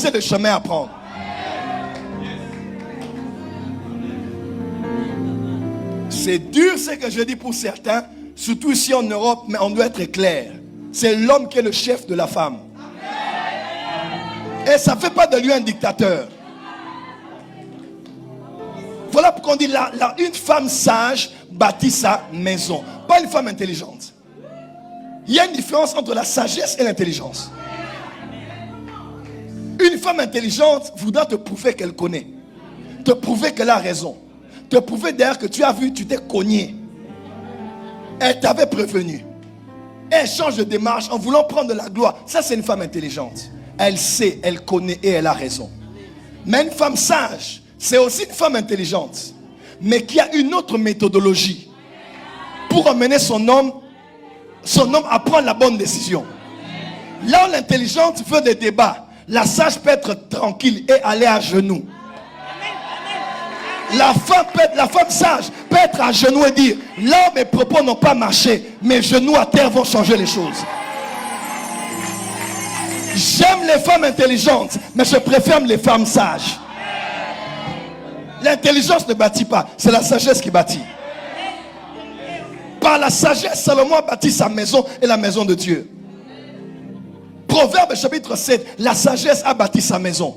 C'est le chemin à prendre. C'est dur ce que je dis pour certains, surtout ici en Europe, mais on doit être clair. C'est l'homme qui est le chef de la femme. Et ça ne fait pas de lui un dictateur. Voilà pourquoi on dit une femme sage bâtit sa maison, pas une femme intelligente. Il y a une différence entre la sagesse et l'intelligence. Une femme intelligente voudra te prouver qu'elle connaît, te prouver qu'elle a raison, te prouver d'ailleurs que tu as vu, tu t'es cogné. Elle t'avait prévenu. Elle change de démarche en voulant prendre de la gloire. Ça, c'est une femme intelligente. Elle sait, elle connaît et elle a raison. Mais une femme sage, c'est aussi une femme intelligente, mais qui a une autre méthodologie pour amener son homme à prendre la bonne décision. Là où l'intelligente veut des débats, la sage peut être tranquille et aller à genoux. La femme sage peut être à genoux et dire, là où mes propos n'ont pas marché, mes genoux à terre vont changer les choses. J'aime les femmes intelligentes, mais je préfère les femmes sages. L'intelligence ne bâtit pas, c'est la sagesse qui bâtit. Par la sagesse, Salomon a bâti sa maison et la maison de Dieu. Proverbe chapitre 7, la sagesse a bâti sa maison.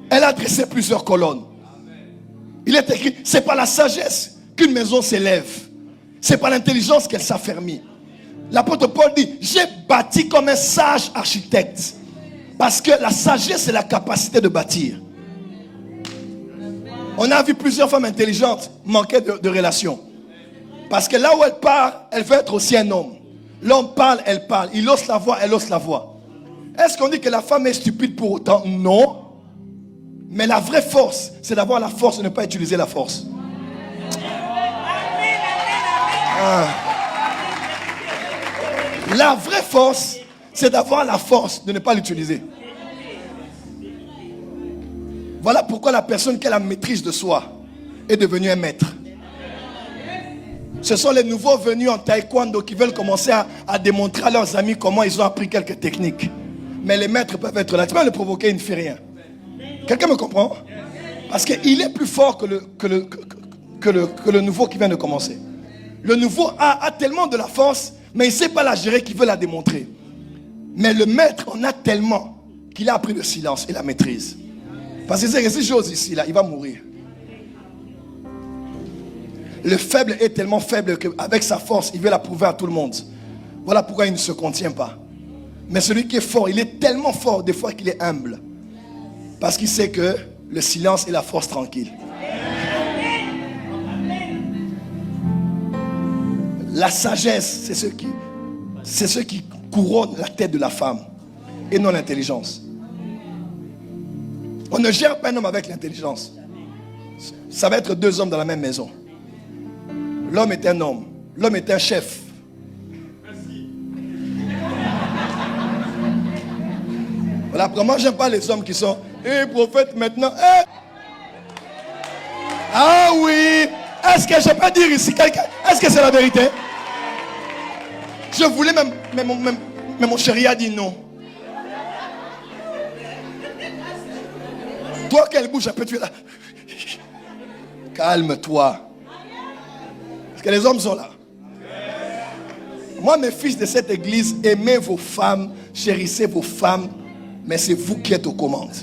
Elle a dressé plusieurs colonnes. Il est écrit, c'est par la sagesse qu'une maison s'élève. C'est par l'intelligence qu'elle s'affermit. L'apôtre Paul dit, j'ai bâti comme un sage architecte. Parce que la sagesse, c'est la capacité de bâtir. On a vu plusieurs femmes intelligentes manquer de relations. Parce que là où elle part, elle veut être aussi un homme. L'homme parle, elle parle. Il ose la voix, elle ose la voix. Est-ce qu'on dit que la femme est stupide pour autant? Non. Mais la vraie force, c'est d'avoir la force de ne pas utiliser la force. La vraie force, c'est d'avoir la force de ne pas l'utiliser. Voilà pourquoi la personne qui a la maîtrise de soi est devenue un maître. Ce sont les nouveaux venus en taekwondo qui veulent commencer à démontrer à leurs amis comment ils ont appris quelques techniques. Mais les maîtres peuvent être là. Tu vas le provoquer, il ne fait rien. Quelqu'un me comprend? Parce qu'il est plus fort que le nouveau qui vient de commencer. Le nouveau a tellement de la force, mais il ne sait pas la gérer, qu'il veut la démontrer. Mais le maître en a tellement qu'il a appris le silence et la maîtrise. Parce que c'est que si j'ose ici, là, il va mourir. Le faible est tellement faible qu'avec sa force, il veut la prouver à tout le monde. Voilà pourquoi il ne se contient pas. Mais celui qui est fort, il est tellement fort des fois qu'il est humble. Parce qu'il sait que le silence est la force tranquille. La sagesse, c'est ce qui couronne la tête de la femme et non l'intelligence. On ne gère pas un homme avec l'intelligence. Ça va être deux hommes dans la même maison. L'homme est un homme. L'homme est un chef. Voilà, moi j'aime pas les hommes qui sont prophète maintenant. Ah oui. Est-ce que je peux dire ici quelqu'un? Est-ce que c'est la vérité? Je voulais même, mais mon chéri a dit non. Toi qu'elle bouge un peu, tu es là. Calme-toi. Parce que les hommes sont là. Moi, mes fils de cette église, aimez vos femmes, chérissez vos femmes, mais c'est vous qui êtes aux commandes.